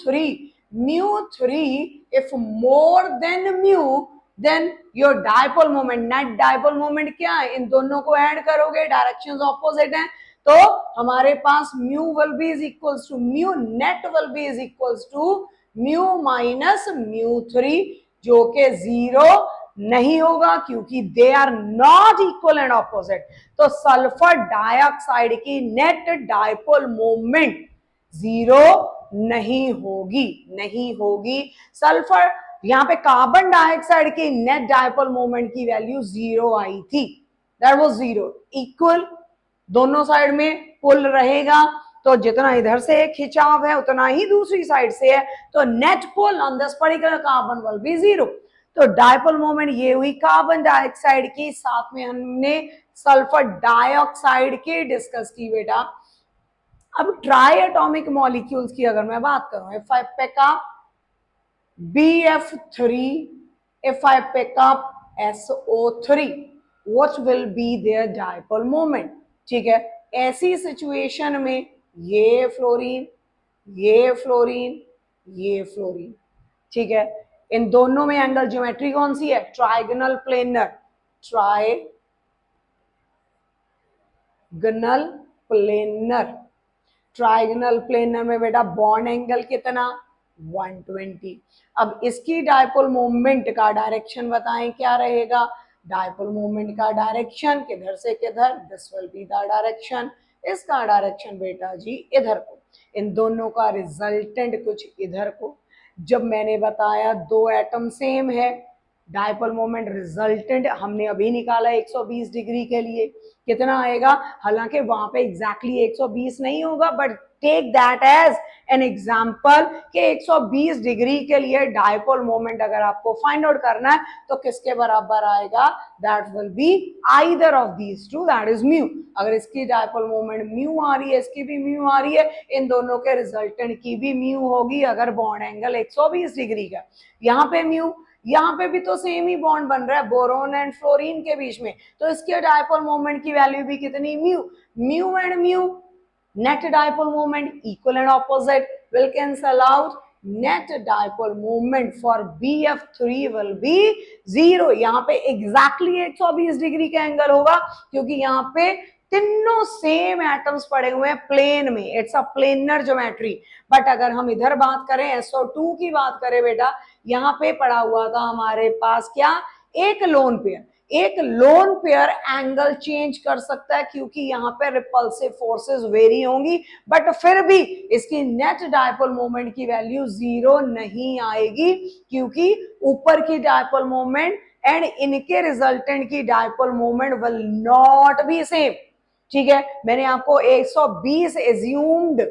3 if more than mu, then your dipole moment, net dipole moment क्या है, इन दोनों को add करोगे, डायरेक्शंस ऑपोजिट हैं, तो हमारे पास mu will be is equals to mu net will be is equals to mu minus mu 3, जो कि 0 नहीं होगा क्योंकि they are not equal and opposite. तो सल्फर डाइऑक्साइड की नेट डायपोल मोमेंट 0 नहीं होगी। सल्फर, यहां पे कार्बन डाइऑक्साइड की नेट डायपोल मोमेंट की वैल्यू 0 आई थी, दैट वाज 0, इक्वल दोनों साइड में पुल रहेगा, तो जितना इधर से खिंचाव है उतना ही दूसरी साइड से है, तो net pull on this particular carbon will be 0। तो डायपोल मोमेंट ये हुई कार्बन डाइऑक्साइड की, साथ में हमने सल्फर डाइऑक्साइड की डिस्कस की बेटा। अब ट्राई एटॉमिक मॉलिक्यूल्स की अगर मैं बात करूं, if I pick up BF3, if I pick up SO3, what will be their dipole moment? ठीक है, ऐसी सिचुएशन में ये फ्लोरीन, ये फ्लोरीन, ये फ्लोरीन, ठीक है, इन दोनों में एंगल ज्योमेट्री कौन सी है, ट्राइगोनल प्लेनर, ट्राइगोनल प्लेनर में बेटा बॉन्ड एंगल कितना, 120। अब इसकी डायपोल मोमेंट का डायरेक्शन बताएं क्या रहेगा, डायपोल मोमेंट का डायरेक्शन किधर से किधर, this will be the direction, इसका डायरेक्शन बेटा जी इधर को, इन दोनों का रिजल्टेंट कुछ इधर को। जब मैंने बताया दो एटम सेम है, डायपोल मोमेंट रिजल्टेंट हमने अभी निकाला 120 डिग्री के लिए, कितना आएगा, हालांकि वहां पे एग्जैक्टली 120 नहीं होगा, but take that as an example कि 120 डिग्री के लिए डायपोल मोमेंट अगर आपको फाइंड आउट करना है तो किसके बराबर आएगा, that will be either of these two, that is mu. अगर इसकी डायपोल मोमेंट म्यू आ रही है, इसकी भी म्यू आ रही है, इन दोनों के रिजल्टेंट की भी म्यू होगी अगर बॉन्ड एंगल 120 डिग्री का, यहाँ पे म्यू, यहाँ पे भी तो सेम ही बॉन्ड बन रहा है बोरोन एंड फ्लोरीन के बीच में, तो इसके डायपोल मोमेंट की वैल्यू भी कितनी, mu, mu and mu, net dipole moment equal and opposite will cancel out, net dipole moment for BF3 will be 0। यहाँ पे exactly 120 डिग्री का एंगल होगा क्योंकि यहाँ पे तीनों सेम एटम्स पड़े हुए हैं प्लेन में, it's a planar geometry. But अगर हम इधर बात करें SO2 की बात करें बेटा, यहाँ पे पड़ा हुआ था हमारे पास क्या, एक लोन पेयर, एक लोन पेयर एंगल चेंज कर सकता है क्योंकि यहाँ पे रिपल्सिव फोर्सेस वेरी होंगी, बट फिर भी इसकी नेट डायपोल मोमेंट की वैल्यू 0 नहीं आएगी क्योंकि ऊपर की डायपोल मोमेंट एंड इनके रिजल्टेंट की dipole moment will not B same. ठीक है, मैंने आपको 120 एज्यूम्ड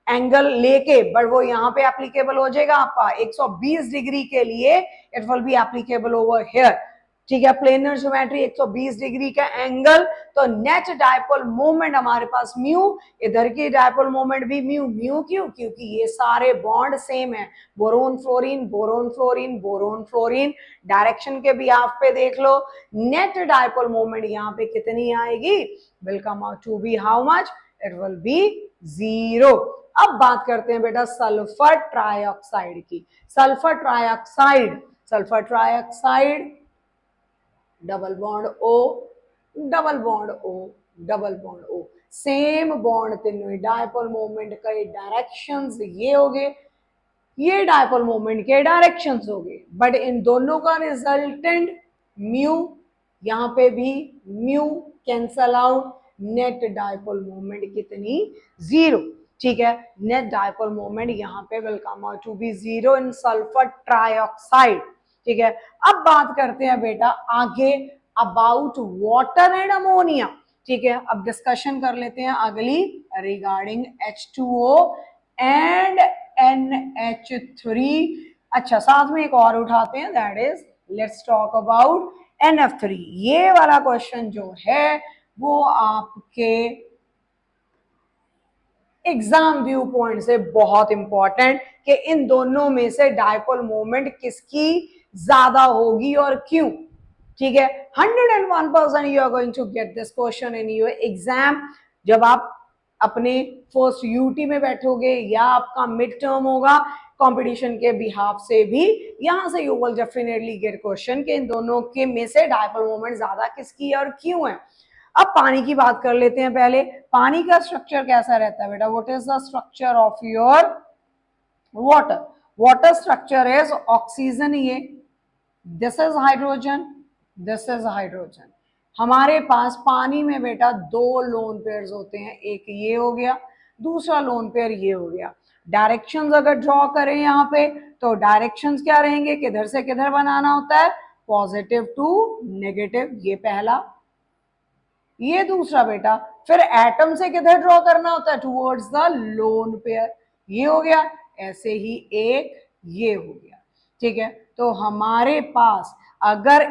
एंगल लेके, बट वो यहाँ पे एप्लीकेबल हो जाएगा आपका 120 डिग्री के लिए, it will be applicable over here. ठीक है, प्लेनर ज्योमेट्री 120 डिग्री का एंगल, तो नेट डायपोल मोमेंट हमारे पास म्यू, इधर की डायपोल मोमेंट भी म्यू, म्यू क्यों, क्योंकि ये सारे बॉन्ड सेम है, boron fluorine boron fluorine boron fluorine. Direction के भी आप पे देख लो, नेट डायपोल मोमेंट यहाँ पे कितनी आएगी, will come out to be how much, it will be 0। अब बात करते हैं बेटा सल्फर ट्राइऑक्साइड की। Sulphur trioxide, sulphur trioxide double bond O, double bond O, double bond O, same bond तीनों, डायपोल मोमेंट के डायरेक्शंस ये हो गए, ये डायपोल मोमेंट के डायरेक्शंस हो गए, बट इन दोनों का रिजल्टेंट म्यू, यहाँ पे भी mu cancel out, net dipole moment कितनी, 0। ठीक है, नेट डायपोल मोमेंट यहाँ पे will come out to be 0 in sulphur trioxide. ठीक है, अब बात करते हैं बेटा आगे अबाउट वाटर एंड अमोनिया। ठीक है, अब डिस्कशन कर लेते हैं अगली रिगार्डिंग H2O एंड NH3। अच्छा, साथ में एक और उठाते हैं, that is let's talk about NF3। ये वाला क्वेश्चन जो है वो आपके एग्जाम व्यू पॉइंट से बहुत इंपॉर्टेंट कि इन दोनों में से डायपोल मोमेंट किसकी ज्यादा होगी और क्यों। ठीक है, 101% you are going to get this question in your exam. जब आप अपने फर्स्ट यूटी में बैठोगे या आपका मिड टर्म होगा कंपटीशन के बिहाफ से भी, यहां से you will definitely get question कि इन दोनों के में से डायपोल मोमेंट ज्यादा किसकी है और क्यों है। अब पानी की बात कर लेते हैं पहले। पानी का स्ट्रक्चर कैसा रहता है बेटा, what is the structure of your water, water structure is oxygen, ये this is hydrogen, this is hydrogen. हमारे पास पानी में बेटा दो लोन पेयर्स होते हैं, एक ये हो गया, दूसरा लोन पेयर ये हो गया। डायरेक्शंस अगर ड्रॉ करें यहाँ पे तो डायरेक्शंस क्या रहेंगे, किधर से किधर बनाना होता है, पॉजिटिव टू नेगेटिव, ये पहला, ये दूसरा बेटा। फिर एटम से किधर ड्रॉ करना होता है, टुवर्ड्स द लोन पेयर, ये हो गया। ऐसे ही एक ये हो गया। ठीक है, तो हमारे पास अगर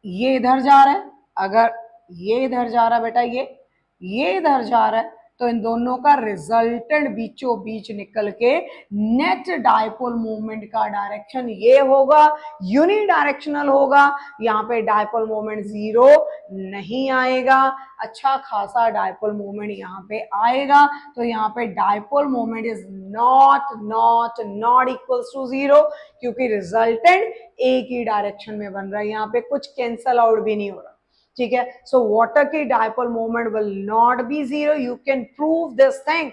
ये इधर जा रहा है, अगर ये इधर जा रहा है बेटा, ये इधर जा रहा है, तो इन दोनों का रिजल्टेंट बीचों बीच निकल के नेट डायपोल मोमेंट का डायरेक्शन ये होगा, यूनिडायरेक्शनल होगा। यहाँ पे डायपोल मोमेंट 0 नहीं आएगा, अच्छा खासा डायपोल मोमेंट यहाँ पे आएगा। तो यहाँ पे dipole moment is not equals to 0 क्योंकि रिजल्टेंट एक ही डायरेक्शन में बन रहा है, यहाँ पे कुछ कैंसल आउट भी नहीं हो रहा। ठीक है, सो वाटर की dipole moment will not be 0, you can prove this thing.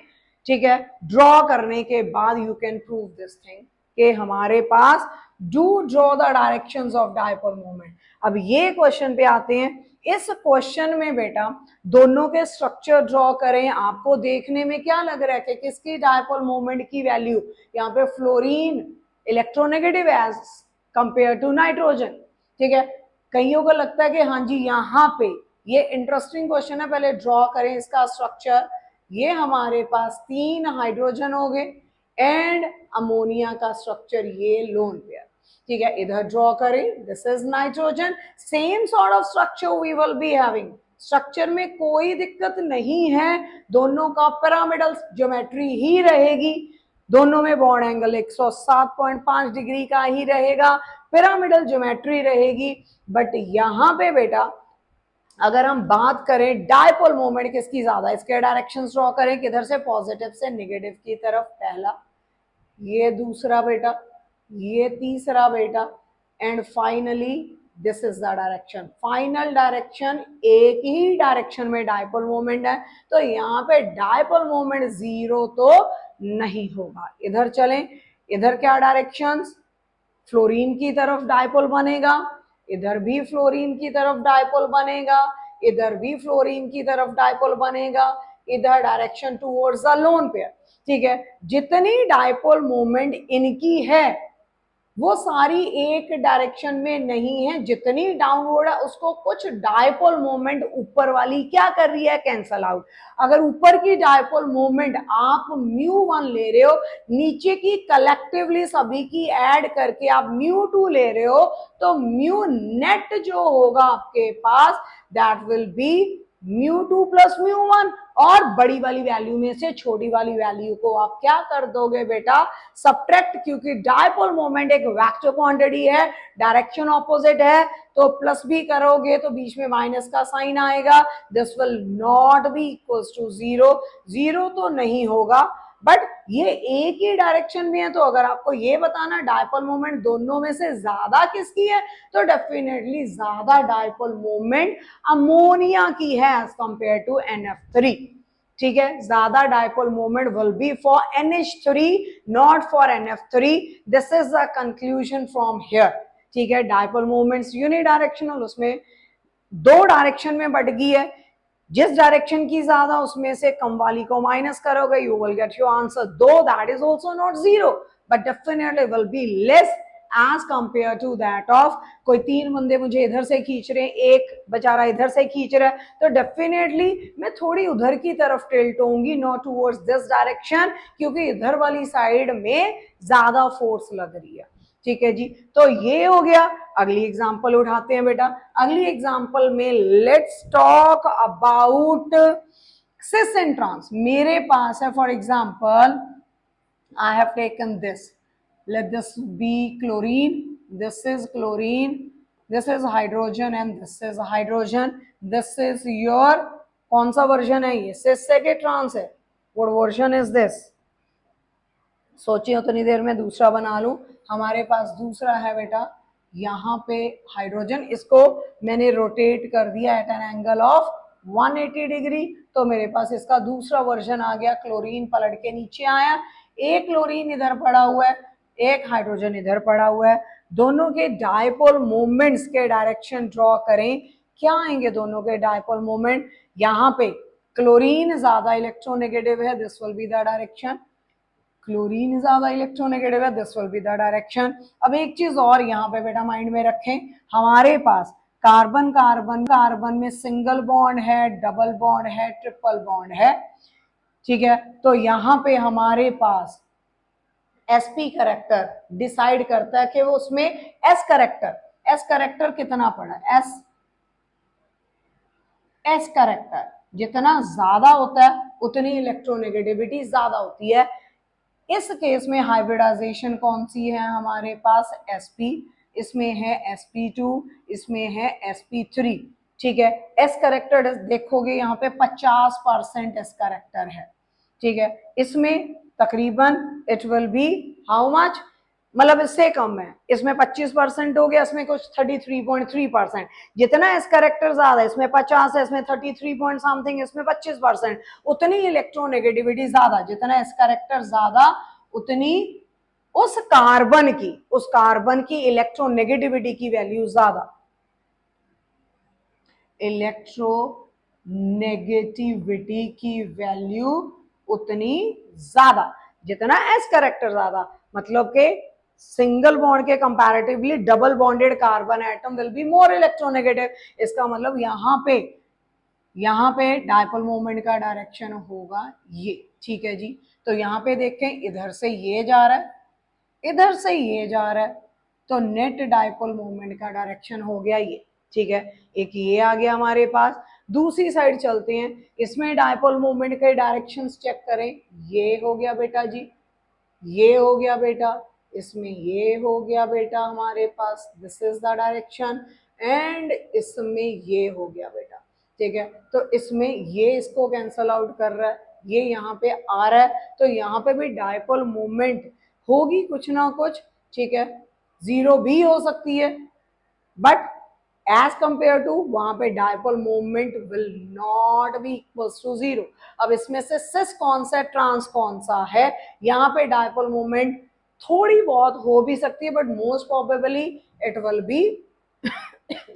ठीक है, ड्रॉ करने के बाद you can prove this thing कि हमारे पास do draw the directions of dipole moment. अब ये क्वेश्चन पे आते हैं। इस क्वेश्चन में बेटा दोनों के स्ट्रक्चर ड्रॉ करें, आपको देखने में क्या लग रहा है कि किसकी डायपोल मोमेंट की वैल्यू, यहाँ पे fluorine electronegative as compare to nitrogen. ठीक है, कईयों को लगता है कि हाँ जी यहाँ पे ये इंटरेस्टिंग क्वेश्चन है, पहले ड्रॉ करें इसका स्ट्रक्चर। ये हमारे पास 3 हाइड्रोजन हो गए एंड अमोनिया का स्ट्रक्चर ये लोन पेयर। ठीक है, इधर ड्रॉ करें, this is nitrogen, same sort of structure we will be having. Structure में कोई दिक्कत नहीं है, दोनों का पिरामिडल ज्योमेट्री ही रहेगी, दोनों में बॉन्ड एंगल 107.5 डिग्री का ही रहेगा, पिरामिडल ज्योमेट्री रहेगी। बट यहाँ पे बेटा अगर हम बात करें डायपोल मोमेंट किसकी ज्यादा, इसके डायरेक्शन ड्रॉ करें किधर से, पॉजिटिव से नेगेटिव की तरफ, पहला, ये दूसरा बेटा, ये तीसरा बेटा, and finally this is the direction. Final direction एक ही डायरेक्शन में डायपोल मोमेंट है, तो यहाँ पे डायपोल मोमेंट जीरो तो नहीं होगा। इधर चलें, इधर क्या डायरेक्शंस, फ्लोरीन की तरफ डायपोल बनेगा, इधर भी फ्लोरीन की तरफ डायपोल बनेगा, इधर भी फ्लोरीन की तरफ डायपोल बनेगा, इधर direction towards the loan pair. ठीक है, जितनी डायपोल मोमेंट इनकी है वो सारी एक डायरेक्शन में नहीं है, जितनी डाउनवर्ड है उसको कुछ डायपोल मोमेंट ऊपर वाली क्या कर रही है, कैंसल आउट। अगर ऊपर की डायपोल मोमेंट आप μ1 ले रहे हो, नीचे की कलेक्टिवली सभी की ऐड करके आप μ2 ले रहे हो, तो म्यू नेट जो होगा आपके पास दैट विल बी μ2 प्लस μ1, और बड़ी वाली वैल्यू में से छोटी वाली वैल्यू को आप क्या कर दोगे बेटा, सब्ट्रैक्ट, क्योंकि डायपोल मोमेंट एक वेक्टर क्वांटिटी है, डायरेक्शन ऑपोजिट है, तो प्लस भी करोगे तो बीच में माइनस का साइन आएगा, this will not be equals to zero, zero तो नहीं होगा। बट ये एक ही डायरेक्शन में है, तो अगर आपको ये बताना डायपोल मोमेंट दोनों में से ज्यादा किसकी है, तो डेफिनेटली ज्यादा डायपोल मोमेंट अमोनिया की है एज कंपेयर टू NF3। ठीक है, ज्यादा dipole moment will B for NH3 not for NF3। This is the conclusion from here. ठीक है, डायपोल मोमेंट्स यूनिडायरेक्शनल, उसमें दो डायरेक्शन में बट गई है, जिस डायरेक्शन की ज्यादा उसमें से कम वाली को माइनस करोगे, you will get your answer, though that is also not zero but definitely will be less as compare to that of, कोई तीन बंदे मुझे इधर से खींच रहे हैं, एक बेचारा इधर से खींच रहा है, तो डेफिनेटली मैं थोड़ी उधर की तरफ टिल्ट होंगी, नॉट टुवर्ड्स दिस डायरेक्शन, क्योंकि इधर वाली साइड में ज्यादा फोर्स लग रही है। ठीक है जी, तो ये हो गया। अगली एग्जांपल उठाते हैं बेटा। अगली एग्जांपल में let's talk about cis and trans. मेरे पास है for example I have taken this, let this be chlorine, this is chlorine, this is hydrogen and this is hydrogen, this is your कौन सा वर्जन है, ये सिस है कि ट्रांस है, what version is this, सोचिए उतनी देर में दूसरा बना लूं। हमारे पास दूसरा है बेटा यहाँ पे हाइड्रोजन, इसको मैंने रोटेट कर दिया at an angle of 180 degree, तो मेरे पास इसका दूसरा वर्जन आ गया, क्लोरीन पलट के नीचे आया, एक क्लोरीन इधर पड़ा हुआ है, एक हाइड्रोजन इधर पड़ा हुआ है, दोनों के डायपोल मोमेंट्स के डायरेक्शन ड्रॉ करें, क्या आएंगे दोनों के डायपोल मोमेंट, यहाँ पे क्लोरीन ज्यादा इलेक्ट्रोनेगेटिव है, this will be the direction, chlorine ज्यादा इलेक्ट्रोनेगेटिव है, this will be the direction. अब एक चीज और यहाँ पे बेटा माइंड में रखें, हमारे पास कार्बन कार्बन कार्बन में सिंगल बॉन्ड है, डबल बॉन्ड है, ट्रिपल बॉन्ड है। ठीक है, तो यहाँ पे हमारे पास sp करेक्टर डिसाइड करता है कि वो उसमें s करेक्टर कितना पड़ा, s करेक्टर जितना ज्यादा होता है उतनी इलेक्ट्रोनेगेटिविटी ज्यादा होती है। इस केस में हाइब्रिडाइजेशन कौन सी है हमारे पास, sp, इसमें है sp2, इसमें है sp3। ठीक है, s करेक्टर देखोगे यहाँ पे 50% s करेक्टर है। ठीक है, इसमें तकरीबन it will B how much, मतलब इससे कम है, इसमें 25% हो गया, इसमें कुछ 33.3%, जितना इस करेक्टर ज्यादा, इसमें 50 है, इसमें 33 पॉइंट समथिंग, इसमें 25%, उतनी इलेक्ट्रोनेगेटिविटी ज्यादा, जितना इस करेक्टर ज्यादा उतनी उस कार्बन की इलेक्ट्रोनेगेटिविटी की वैल्यू ज्यादा, इलेक्ट्रोनेगेटिविटी की वैल्यू उतनी ज्यादा, जितना एस करेक्टर ज्यादा, मतलब के सिंगल बॉन्ड के comparatively double bonded carbon atom will be more electronegative. इसका मतलब यहाँ पे डायपोल मोमेंट का डायरेक्शन होगा ये। ठीक है जी, तो यहाँ पे देखें इधर से ये जा रहा है, इधर से ये जा रहा है, तो नेट डायपोल मोमेंट का डायरेक्शन हो गया ये। ठीक है, एक ये आ गया हमारे पास। दूसरी साइड चलते हैं, इसमें डायपोल मोमेंट के डायरेक्शंस चेक करें, ये हो गया बेटा जी, ये हो गया बेटा, इसमें ये हो गया बेटा हमारे पास, this is the direction, and इसमें ये हो गया बेटा, ठीक है। तो इसमें ये इसको कैंसल आउट कर रहा है, ये यहाँ पे आ रहा है, तो यहाँ पे भी डायपोल मोमेंट होगी कुछ ना कुछ, ठीक है। जीरो भी हो सकती है, बट एज कंपेयर टू वहां पे dipole moment will not be equals to zero. अब इसमें से सिस कौन सा ट्रांस कौन सा है, यहाँ पे डायपोल मोमेंट थोड़ी बहुत हो भी सकती है, but most probably it will B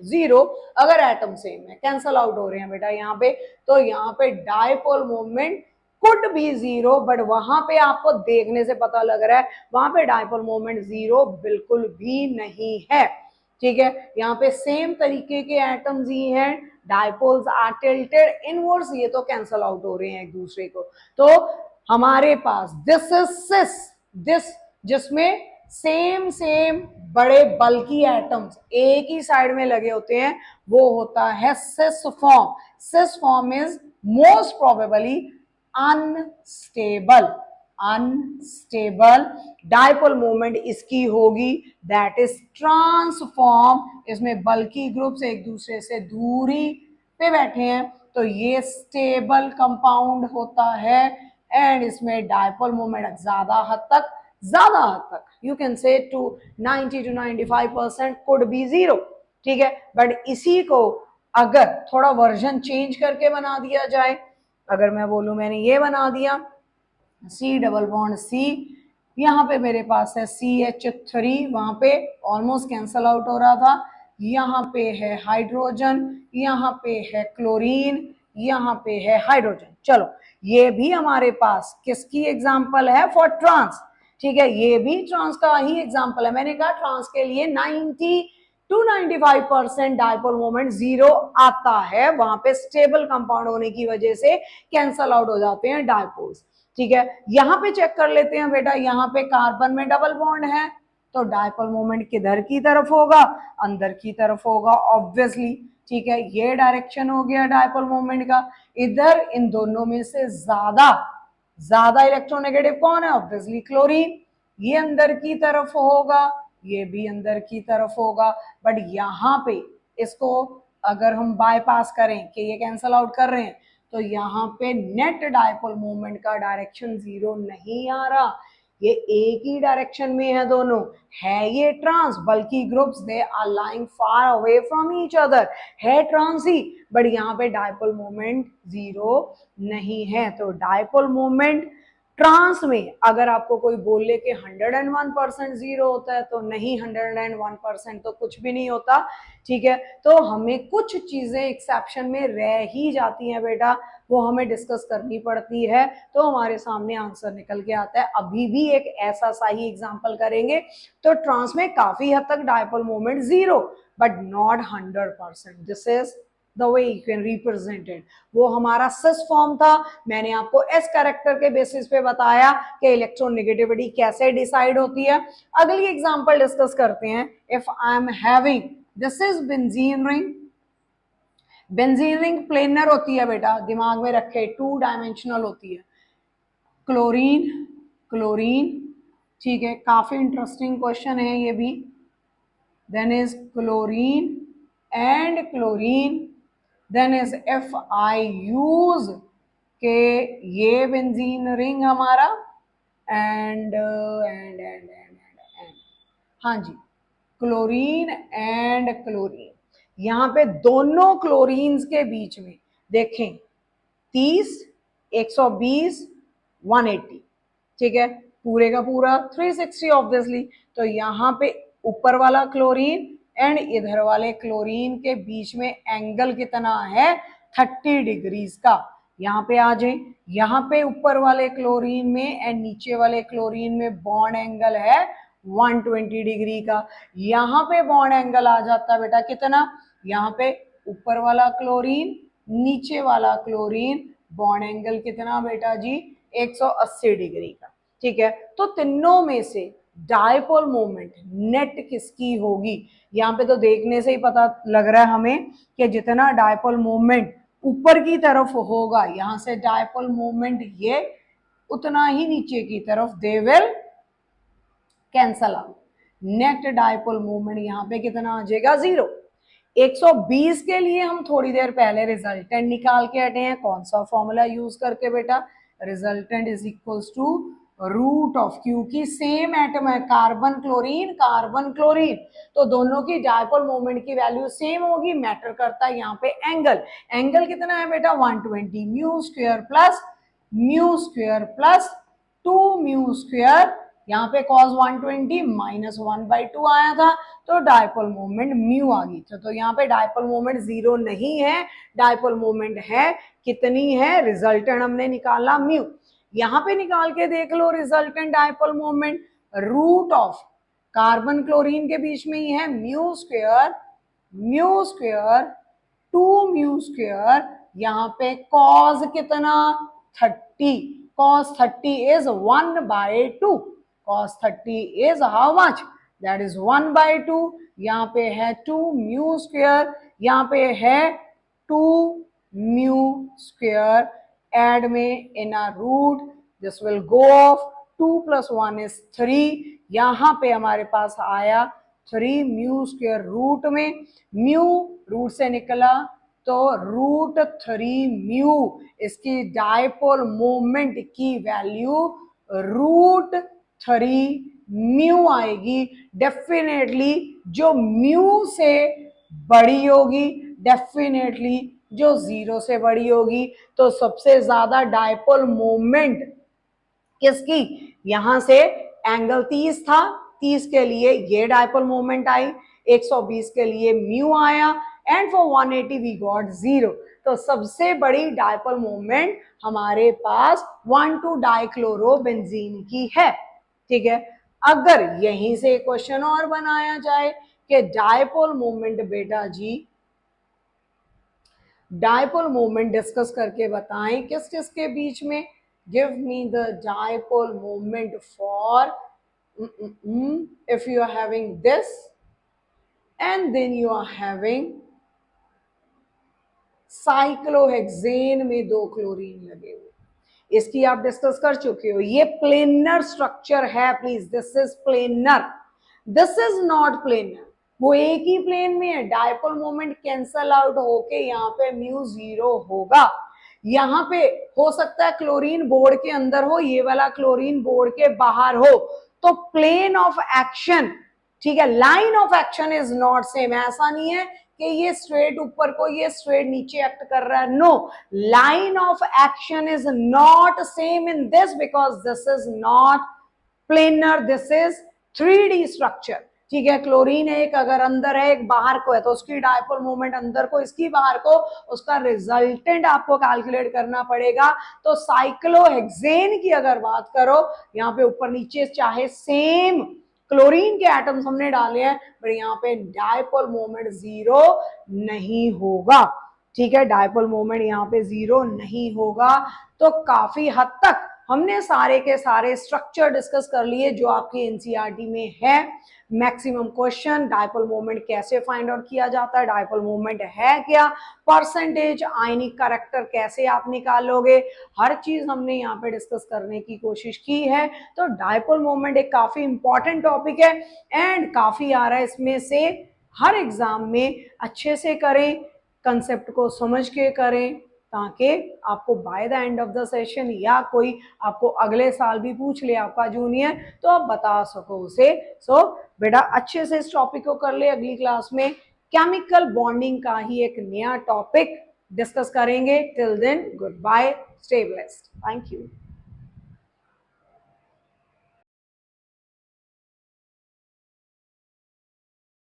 zero. अगर एटम सेम है, कैंसल आउट हो रहे हैं बेटा यहाँ पे, तो यहाँ पे dipole moment could be zero, but वहां पे आपको देखने से पता लग रहा है वहां पे डायपोल मोमेंट जीरो बिल्कुल भी नहीं है, ठीक है। यहाँ पे सेम तरीके के एटम्स ही हैं, डायपोल्स आर टिल्टेड इनवर्स, ये तो कैंसल आउट हो रहे हैं एक दूसरे को। तो हमारे पास दिस इज सिस, दिस जिसमें सेम बड़े बल्कि एटम्स एक ही साइड में लगे होते हैं, वो होता है cis form. Cis form is most probably unstable, unstable dipole moment इसकी होगी, दैट इज ट्रांसफॉर्म। इसमें बल्कि ग्रुप्स एक दूसरे से दूरी पे बैठे हैं, तो ये स्टेबल कंपाउंड होता है, एंड इसमें डायपोल मोमेंट ज्यादा हद तक you can say to 90 to 95% could be zero, ठीक है। बट इसी को अगर थोड़ा वर्जन चेंज करके बना दिया जाए, अगर मैं बोलूं मैंने ये बना दिया C डबल बॉन्ड C, यहाँ पे मेरे पास है CH3, वहां पे ऑलमोस्ट कैंसल आउट हो रहा था, यहाँ पे है हाइड्रोजन, यहाँ पे है क्लोरीन, यहाँ पे है हाइड्रोजन। चलो ये भी हमारे पास किसकी एग्जाम्पल है, फॉर ट्रांस, ठीक है। ये भी ट्रांस का ही एग्जाम्पल है। मैंने कहा ट्रांस के लिए 90 to 95% डायपोल मोमेंट जीरो आता है, वहां पे स्टेबल कंपाउंड होने की वजह से कैंसल आउट हो जाते हैं डायपोल्स, ठीक है। यहां पे चेक कर लेते हैं बेटा, यहाँ पे कार्बन में डबल बॉन्ड है, तो डायपोल मोमेंट किधर की तरफ होगा, अंदर की तरफ होगा ऑब्वियसली, ठीक है। ये डायरेक्शन हो गया डायपोल मोमेंट का। इधर इन दोनों में से ज्यादा इलेक्ट्रोनेगेटिव कौन है, ऑब्वियसली क्लोरीन, ये अंदर की तरफ होगा, ये भी अंदर की तरफ होगा, बट यहाँ पे इसको अगर हम बाईपास करें कि ये कैंसल आउट कर रहे हैं, तो यहाँ पे नेट डायपोल मोमेंट का डायरेक्शन जीरो नहीं आ रहा, ये एक ही डायरेक्शन में है, दोनों है ये ट्रांस, बल्कि groups they are lying far away from each other, है ट्रांस ही, बट यहाँ पे डायपोल मोमेंट जीरो नहीं है। तो डायपोल मोमेंट ट्रांस में अगर आपको कोई बोले कि 101% जीरो होता है, तो नहीं, 101% तो कुछ भी नहीं होता, ठीक है। तो हमें कुछ चीजें एक्सेप्शन में रह ही जाती हैं बेटा, वो हमें डिस्कस करनी पड़ती है, तो हमारे सामने आंसर निकल के आता है। अभी भी एक ऐसा सा ही एग्जाम्पल करेंगे, तो ट्रांस में काफी हद तक dipole moment zero, but not 100%, this is the way you can represent it. वो हमारा सिस फॉर्म था, मैंने आपको एस कैरेक्टर के बेसिस पे बताया कि इलेक्ट्रोनेगेटिविटी कैसे डिसाइड होती है। अगली एग्जांपल डिस्कस करते हैं। If I am having, this is benzene ring, benzene ring planar होती है बेटा, दिमाग में रखे, 2 डायमेंशनल होती है, क्लोरीन क्लोरीन, ठीक है, काफी इंटरेस्टिंग क्वेश्चन है ये भी। Then is chlorine and chlorine, then is if I use के ये बेंजीन रिंग हमारा and and and and and हाँ जी, क्लोरीन एंड क्लोरीन, यहां पे दोनों क्लोरीन्स के बीच में देखें 30, 120, 180, ठीक है, पूरे का पूरा 360 ऑब्वियसली। तो यहाँ पे ऊपर वाला क्लोरीन एंड इधर वाले क्लोरीन के बीच में एंगल कितना है, 30 डिग्रीज का। यहाँ पे आ जाए, यहाँ पे ऊपर वाले क्लोरीन में एंड नीचे वाले क्लोरीन में बॉन्ड एंगल है 120 डिग्री का। यहाँ पे बॉन्ड एंगल आ जाता है बेटा कितना, यहाँ पे ऊपर वाला क्लोरीन नीचे वाला क्लोरीन, बॉन्ड एंगल कितना बेटा जी, 180 डिग्री का, ठीक है। तो तीनों में से डायपोल मोमेंट नेट किसकी होगी, यहाँ पे तो देखने से ही पता लग रहा है हमें कि जितना डायपोल मोमेंट ऊपर की तरफ होगा, यहाँ से डायपोल मोमेंट ये उतना ही नीचे की तरफ they will cancel out, net dipole moment यहाँ पे कितना आ जाएगा 0। 120 के लिए हम थोड़ी देर पहले रिजल्टेंट निकाल के हटे हैं, कौन सा फॉर्मूला यूज करके बेटा, resultant is equals to root of, क्योंकि सेम एटम है कार्बन क्लोरीन, तो दोनों की डायपोल मोमेंट की वैल्यू सेम होगी, मैटर करता है यहाँ पे एंगल कितना है बेटा 120 mu square plus 2 mu square, यहाँ पे cos 120 माइनस 1/2 आया था, तो डायपोल मोमेंट म्यू आ गई थी। तो यहाँ पे डायपोल मोमेंट 0 नहीं है, डायपोल मोमेंट है कितनी है, रिजल्टेंट हमने निकाला म्यू, यहाँ पे निकाल के देख लो resultant dipole moment, root of carbon chlorine के बीच में ही है म्यू स्क्वायर 2 म्यू स्क्वायर, यहाँ पे cos कितना 30, cos 30 is 1/2, cos 30 is how much, that is 1/2, यहाँ पे है 2 म्यू स्क्वायर, यहाँ पे है 2 म्यू स्क्वायर, एड में in a root, this will go off, 2 + 1 is 3, यहाँ पे हमारे पास आया 3 म्यू स्क्वायर, रूट में म्यू रूट से निकला तो रूट 3 म्यू, इसकी डायपोल मोमेंट की वैल्यू रूट 3 म्यू आएगी, डेफिनेटली जो म्यू से बड़ी होगी, डेफिनेटली जो 0 से बड़ी होगी, तो सबसे ज्यादा डायपोल मोमेंट किसकी, यहां से एंगल 30 था, 30 के लिए ये डायपोल मोमेंट आई, 120 के लिए म्यू आया, एंड फॉर 180 वी गॉट 0। तो सबसे बड़ी डायपोल मोमेंट हमारे पास 1,2-डाइक्लोरोबेंजीन की है, ठीक है। अगर यहीं से क्वेश्चन और बनाया जाए कि डायपोल मोमेंट बेटा जी, डायपोल मोमेंट डिस्कस करके बताएं किस किस के बीच में, give me the dipole moment for, if you are having this and then you are having cyclohexane में 2 क्लोरीन लगे हुए, इसकी आप डिस्कस कर चुके हो, ये प्लेनर स्ट्रक्चर है, please this is planar, this is not planar, वो एक ही प्लेन में है, डायपोल मोमेंट कैंसल आउट होके यहाँ पे म्यू 0 होगा, यहाँ पे हो सकता है क्लोरीन बोर्ड के अंदर हो, ये वाला क्लोरीन बोर्ड के बाहर हो, तो प्लेन ऑफ एक्शन, ठीक है, line of action is not same, ऐसा नहीं है कि ये स्ट्रेट ऊपर को ये स्ट्रेट नीचे एक्ट कर रहा है, no, line of action is not same in this because this is not planar, this is 3D structure, ठीक है। क्लोरीन एक अगर अंदर है एक बाहर को है, तो उसकी डायपोल मोमेंट अंदर को इसकी बाहर को, उसका रिजल्टेंट आपको कैलकुलेट करना पड़ेगा। तो साइक्लोहेक्सेन की अगर बात करो, यहाँ पे ऊपर नीचे चाहे सेम क्लोरीन के एटम्स हमने डाले हैं, पर यहाँ पे डायपोल मोमेंट 0 नहीं होगा, ठीक है, डायपोल मोमेंट यहाँ पे 0 नहीं होगा। तो काफी हद तक हमने सारे के सारे स्ट्रक्चर डिस्कस कर लिए जो आपके एनसीईआरटी में है। मैक्सिमम क्वेश्चन, डायपोल मोमेंट कैसे फाइंड आउट किया जाता है, डायपोल मोमेंट है क्या, परसेंटेज, आयनिक कैरेक्टर कैसे आप निकालोगे, हर चीज हमने यहाँ पे डिस्कस करने की कोशिश की है। तो डायपोल मोमेंट एक काफी इंपॉर्टेंट टॉपिक है एंड काफी आ रहा है इसमें से, हर एग्जाम में अच्छे से करें, कंसेप्ट को समझ के करें, ताकि आपको bye the end of the session या कोई आपको अगले साल भी पूछ ले आपका जूनियर, तो आप बता सको उसे। सो बेटा अच्छे से इस टॉपिक को कर ले, अगली क्लास में केमिकल बॉन्डिंग का ही एक नया टॉपिक डिस्कस करेंगे। Till then goodbye, stay blessed, thank you.